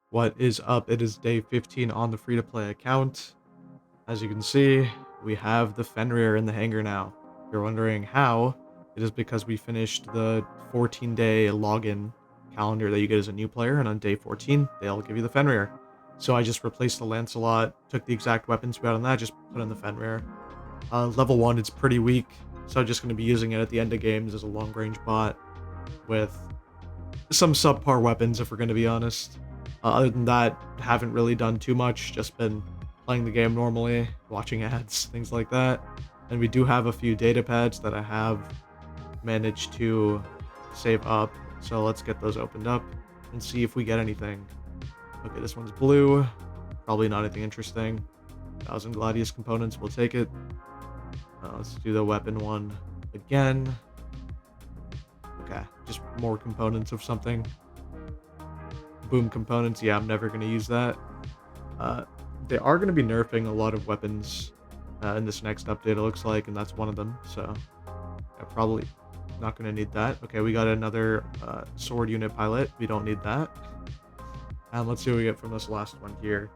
What is up? It is day 15 on the free-to-play account. As you can see, we have the Fenrir in the hangar now. If you're wondering how, it is because we finished the 14-day login calendar that you get as a new player, and on day 14, they'll give you the Fenrir. So I just replaced the Lancelot, took the exact weapons we got on that, just put in the Fenrir. Level 1, it's pretty weak, so I'm just going to be using it at the end of games as a long-range bot with some subpar weapons, if we're going to be honest. Other than that, haven't really done too much, just been playing the game normally, watching ads, things like that. And we do have a few data pads that I have managed to save up, so let's get those opened up and see if we get anything. Okay, this one's blue, probably not anything interesting. 1,000 Gladius components, we'll take it. Let's do the weapon one again. Okay, just more components of something. Boom components, yeah, I'm never going to use that. They are going to be nerfing a lot of weapons in this next update, it looks like, and that's one of them, so yeah, probably not going to need that. Okay, we got another sword unit pilot. We don't need that. And let's see what we get from this last one here.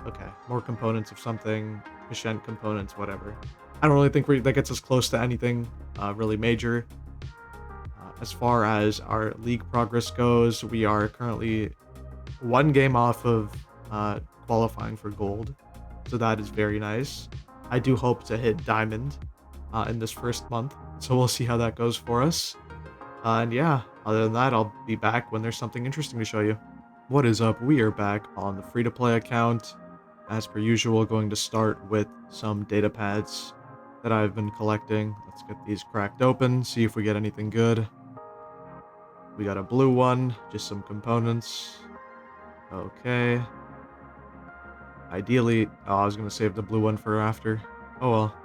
Okay, more components of something, Machine components, whatever. I don't really think that gets us close to anything really major. As far as our league progress goes, we are currently one game off of qualifying for gold, so that is very nice. I do hope to hit diamond in this first month, so we'll see how that goes for us. And yeah, other than that, I'll be back when there's something interesting to show you. What is up? We are back on the free-to-play account. As per usual, going to start with some data pads that I've been collecting. Let's get these cracked open, see if we get anything good. We got a blue one, just some components. Okay. Ideally, oh, I was going to save the blue one for after. Oh well.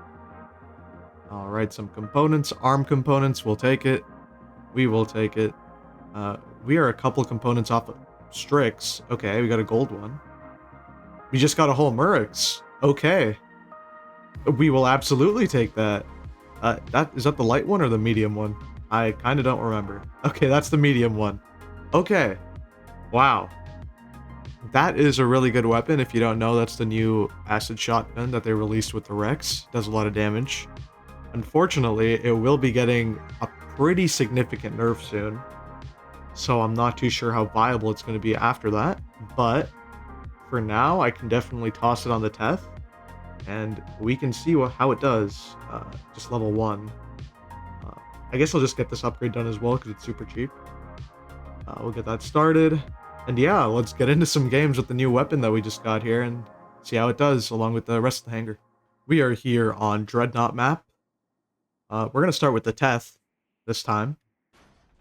Alright, some components. Arm components, we'll take it. We will take it. We are a couple components off of Strix. Okay, we got a gold one. We just got a whole Murix. Okay. We will absolutely take that. Is that the light one or the medium one? I kind of don't remember. Okay, that's the medium one. Okay. Wow. That is a really good weapon. If you don't know, that's the new acid shotgun that they released with the Rex. Does a lot of damage. Unfortunately, it will be getting a pretty significant nerf soon. So I'm not too sure how viable it's going to be after that. But for now, I can definitely toss it on the Teth. And we can see how it does. Just level 1. I guess I'll just get this upgrade done as well because it's super cheap. We'll get that started. And yeah, let's get into some games with the new weapon that we just got here and see how it does along with the rest of the hangar. We are here on Dreadnought map. We're going to start with the Teth this time.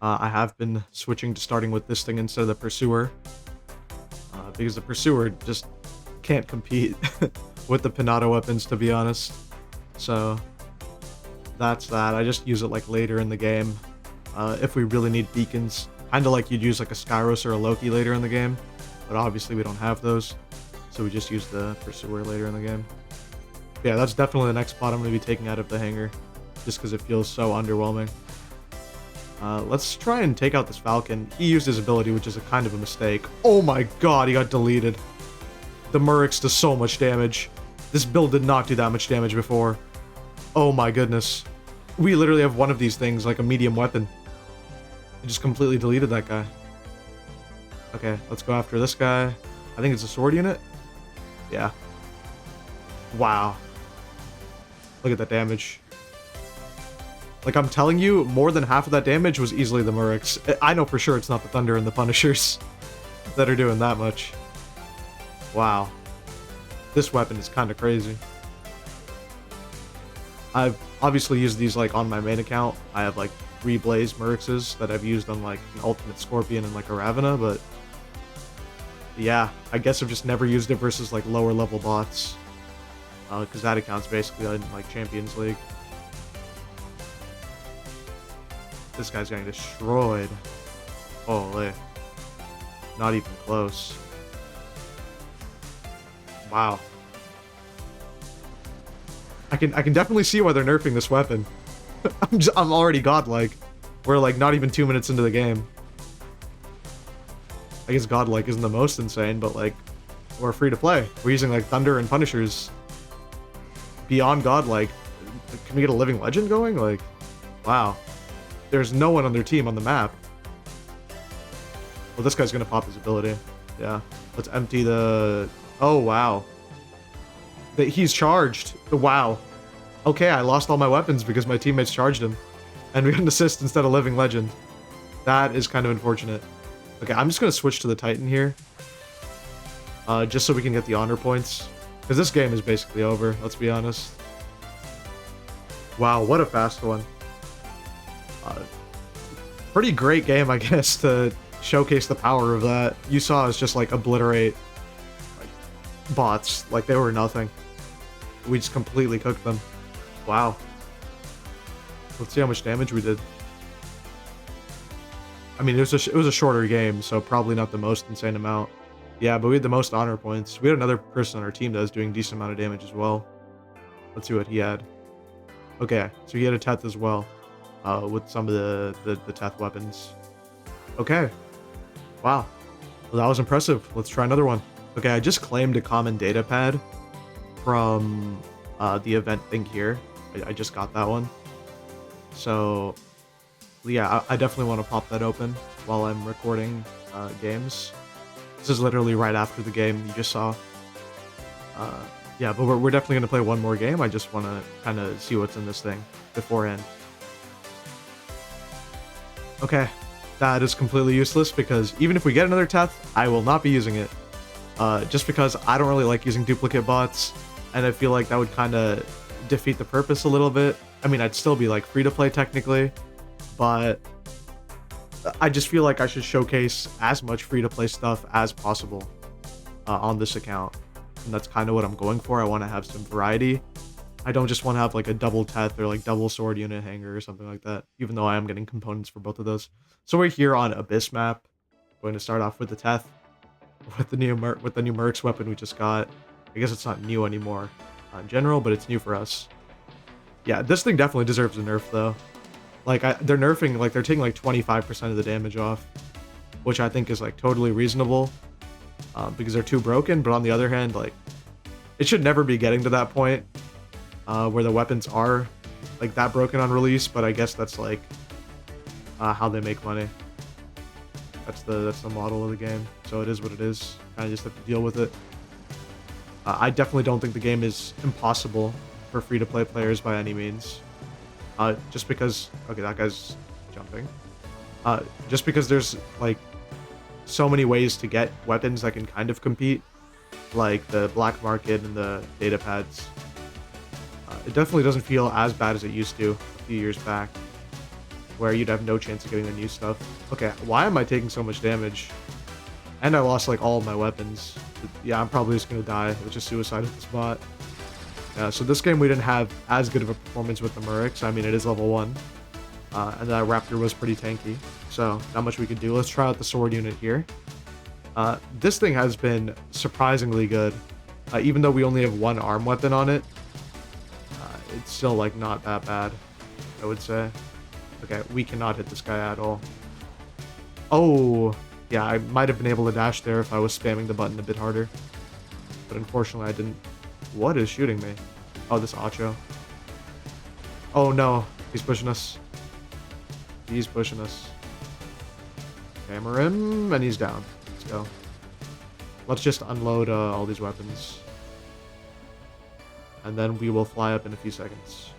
I have been switching to starting with this thing instead of the Pursuer. Because the Pursuer just can't compete with the Pinata weapons, to be honest. So that's that. I just use it like later in the game. If we really need beacons. Kind of like you'd use like a Skyros or a Loki later in the game. But obviously we don't have those. So we just use the Pursuer later in the game. Yeah, that's definitely the next spot I'm going to be taking out of the hangar. Just because it feels so underwhelming. Let's try and take out this Falcon. He used his ability, which is a kind of a mistake. Oh my god, he got deleted. The Murix does so much damage. This build did not do that much damage before. Oh my goodness. We literally have one of these things, like a medium weapon. It just completely deleted that guy. Okay, let's go after this guy. I think it's a sword unit. Yeah. Wow. Look at that damage. Like, I'm telling you, more than half of that damage was easily the Murix. I know for sure it's not the Thunder and the Punishers that are doing that much. Wow. This weapon is kind of crazy. I've obviously used these, like, on my main account. I have, like, 3 Blaze Murixes that I've used on, like, an Ultimate Scorpion and, like, a Ravena, but yeah, I guess I've just never used it versus, like, lower level bots. Because that account's basically in, like, Champions League. This guy's getting destroyed. Holy. Not even close. Wow. I can definitely see why they're nerfing this weapon. I'm already godlike. We're like not even 2 minutes into the game. I guess godlike isn't the most insane, but like, we're free to play. We're using like Thunder and Punishers beyond godlike. Can we get a living legend going? Like, wow. There's no one on their team on the map. Well, this guy's gonna pop his ability. Yeah. Let's empty the... Oh, wow. He's charged. Wow. Okay, I lost all my weapons because my teammates charged him. And we got an assist instead of living legend. That is kind of unfortunate. Okay, I'm just gonna switch to the Titan here. Just so we can get the honor points. Because this game is basically over, let's be honest. Wow, what a fast one. Pretty great game, I guess, to showcase the power of that. You saw us just, like, obliterate like, bots. Like, they were nothing. We just completely cooked them. Wow. Let's see how much damage we did. I mean, it was a shorter game, so probably not the most insane amount. Yeah, but we had the most honor points. We had another person on our team that was doing a decent amount of damage as well. Let's see what he had. Okay, so he had a Teth as well, with some of the Teth weapons. Okay. Wow. Well, that was impressive. Let's try another one. Okay, I just claimed a common data pad from the event thing here. I just got that one. So, yeah, I definitely want to pop that open while I'm recording games. This is literally right after the game you just saw. Yeah, but we're definitely going to play one more game. I just want to kind of see what's in this thing beforehand. Okay, that is completely useless because even if we get another Teth, I will not be using it. Just because I don't really like using duplicate bots, and I feel like that would kind of defeat the purpose a little bit. I mean, I'd still be like free to play technically, but I just feel like I should showcase as much free-to-play stuff as possible on this account. And that's kind of what I'm going for. I want to have some variety. I don't just want to have like a double Teth or like double sword unit hanger or something like that, even though I am getting components for both of those. So we're here on Abyss map. We're going to start off with the Teth, with the new Mercs weapon we just got. I guess it's not new anymore in general, but it's new for us. Yeah, this thing definitely deserves a nerf though. Like, they're nerfing, like, they're taking, like, 25% of the damage off, which I think is, like, totally reasonable, because they're too broken, but on the other hand, like, it should never be getting to that point, where the weapons are, like, that broken on release, but I guess that's, like, how they make money. That's the model of the game, so it is what it is. Kind of just have to deal with it. I definitely don't think the game is impossible for free-to-play players by any means. Just because... Okay, that guy's jumping. Just because there's, like, so many ways to get weapons that can kind of compete. Like the black market and the data pads. It definitely doesn't feel as bad as it used to a few years back. Where you'd have no chance of getting the new stuff. Okay, why am I taking so much damage? And I lost, like, all of my weapons. Yeah, I'm probably just gonna die. It's just suicide at this bot. So this game we didn't have as good of a performance with the Mercs. I mean, it is level 1. And that Raptor was pretty tanky. So, not much we could do. Let's try out the sword unit here. This thing has been surprisingly good. Even though we only have one arm weapon on it, it's still, like, not that bad, I would say. Okay, we cannot hit this guy at all. Oh, yeah, I might have been able to dash there if I was spamming the button a bit harder. But unfortunately, I didn't. What is shooting me? Oh, this Acho. Oh no, he's pushing us. He's pushing us. Hammer him, and he's down. Let's go. Let's just unload all these weapons. And then we will fly up in a few seconds.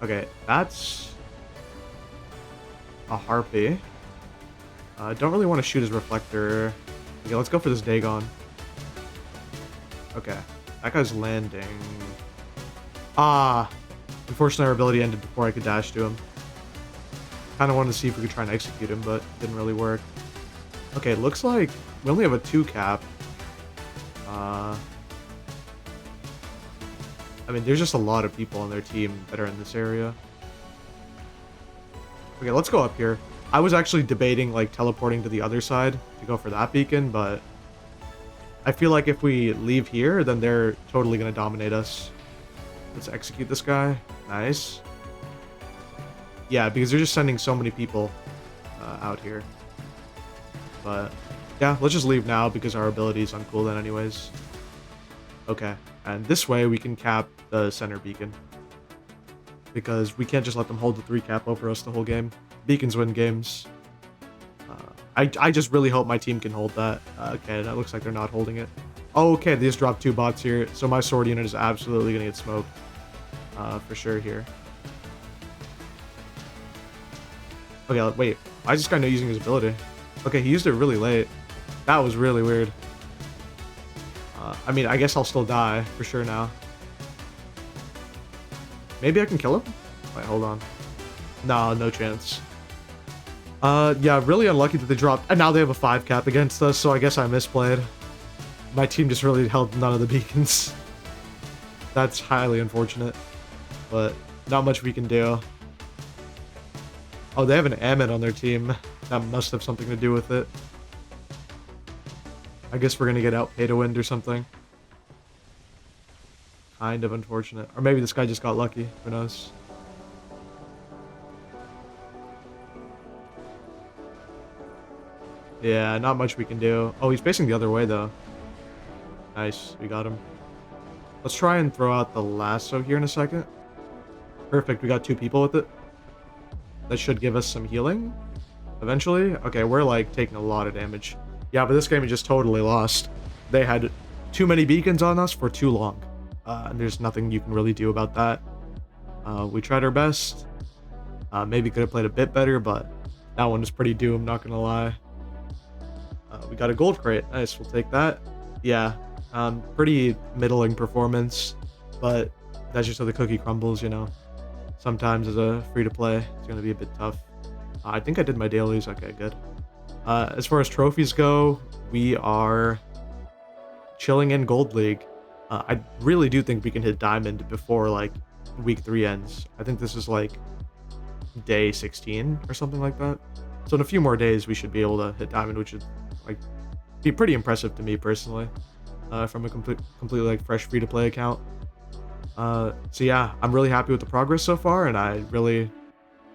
Okay, that's a Harpy. I don't really want to shoot his reflector. Okay, let's go for this Dagon. Okay, that guy's landing. Ah, unfortunately our ability ended before I could dash to him. Kind of wanted to see if we could try and execute him, but didn't really work. Okay, it looks like we only have a 2 cap. I mean, there's just a lot of people on their team that are in this area. Okay, let's go up here. I was actually debating, like, teleporting to the other side to go for that beacon, but I feel like if we leave here, then they're totally going to dominate us. Let's execute this guy. Nice. Yeah, because they're just sending so many people out here. But yeah, let's just leave now because our ability is on cooldown anyways. Okay, and this way we can cap the center beacon. Because we can't just let them hold the 3 cap over us the whole game. Beacons win games. I just really hope my team can hold that. Okay, that looks like they're not holding it. Oh, okay, they just dropped 2 bots here, so my sword unit is absolutely going to get smoked. For sure here. Okay, wait. Why is this guy not using his ability? Okay, he used it really late. That was really weird. I mean, I guess I'll still die for sure now. Maybe I can kill him? Wait, hold on. No, no chance. Yeah, really unlucky that they dropped. And now they have a 5 cap against us, so I guess I misplayed. My team just really held none of the beacons. That's highly unfortunate. But not much we can do. Oh, they have an Ammon on their team. That must have something to do with it. I guess we're gonna get out pay to win or something. Kind of unfortunate. Or maybe this guy just got lucky. Who knows? Yeah, not much we can do. Oh, he's facing the other way, though. Nice. We got him. Let's try and throw out the lasso here in a second. Perfect. We got 2 people with it. That should give us some healing. Eventually. Okay, we're, like, taking a lot of damage. Yeah, but this game is just totally lost. They had too many beacons on us for too long. And there's nothing you can really do about that. We tried our best. Maybe could have played a bit better, but that one was pretty doomed, not gonna lie. We got a gold crate. Nice, we'll take that. Yeah, pretty middling performance, but that's just how the cookie crumbles, you know. Sometimes as a free-to-play, it's going to be a bit tough. I think I did my dailies. Okay, good. As far as trophies go, we are chilling in Gold League. I really do think we can hit Diamond before, like, week 3 ends. I think this is, like, day 16 or something like that. So in a few more days, we should be able to hit Diamond, which would, like, be pretty impressive to me personally, from a completely, like, fresh free-to-play account. So yeah, I'm really happy with the progress so far, and I really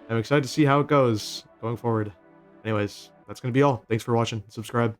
am excited to see how it goes going forward. Anyways, that's going to be all. Thanks for watching. Subscribe.